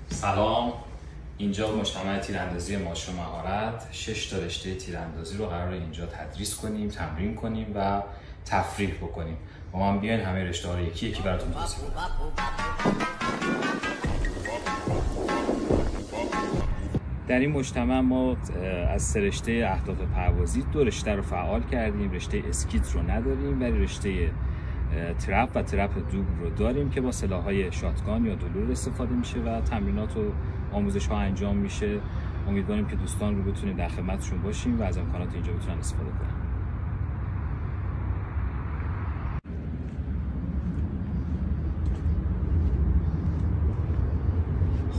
سلام، اینجا مجتمع تیراندازی ماش و مهارت. 6 تا رشته تیراندازی رو قراره اینجا تدریس کنیم، تمرین کنیم و تفریح بکنیم. با من بیاین همه رشته ها رو یکی یکی براتون توضیح بدم. در این مجتمع ما از 3 رشته اهداف پروازی 2 رشته رو فعال کردیم. رشته اسکیت رو نداریم، ولی رشته ترپ و ترپ دوب رو داریم که با سلاح‌های شاتگان یا دلور استفاده میشه و تمرینات و آموزش‌ها انجام میشه. امیدواریم که دوستان رو بتونیم در خدمتشون باشیم و از امکانات اینجا بتونن استفاده کنن.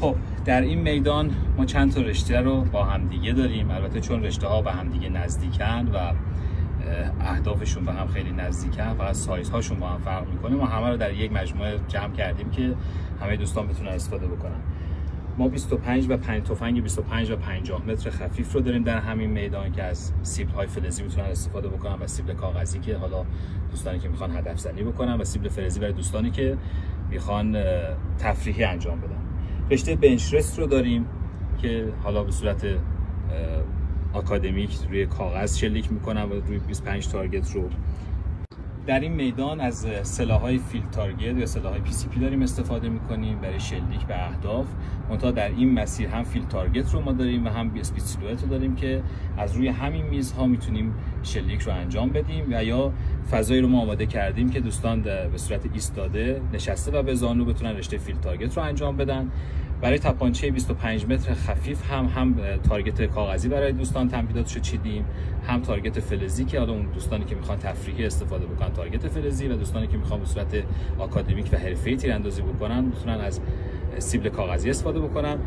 خب در این میدان ما چند تا رشته رو با همدیگه داریم. البته چون رشته ها به همدیگه نزدیکن و اهدافشون به هم خیلی نزدیکن، فقط سایزهاشون با هم فرق میکنه. ما همه رو در یک مجموعه جمع کردیم که همه دوستان بتونن استفاده بکنن. ما 25 و 5 تفنگ 25 و 50 متر خفیف رو داریم در همین میدان که از سیبل های فلزی میتونن استفاده بکنن و سیبل کاغذی که حالا دوستانی که میخوان هدف زنی بکنن و سیبل فلزی برای دوستانی که میخوان تفریحی انجام بدن. رشته بنچ رست رو داریم که حالا به صورت آکادمیک روی کاغذ شلیک میکنن و روی 25 تارگت رو. در این میدان از سلاح‌های فیلد تارگت یا سلاح‌های PCP داریم استفاده میکنیم برای شلیک به اهداف. منتها در این مسیر هم فیلد تارگت رو ما داریم و هم اسپید سیلویت رو داریم که از روی همین میزها میتونیم شلیک رو انجام بدیم و یا فضایی رو ما آماده کردیم که دوستان به صورت ایستاده نشسته و به زانو بتونن رشته فیلد تارگت رو انجام بدن. برای تپانچه 25 متر خفیف هم تارگت کاغذی برای دوستان تمهیداتشو چیدیم، هم تارگت فلزی که حالا اون دوستانی که میخوان تفریحی استفاده بکنن تارگت فلزی و دوستانی که میخوان به صورت آکادمیک و حرفه‌ای تیراندازی بکنن میتونن از سیبل کاغذی استفاده بکنن.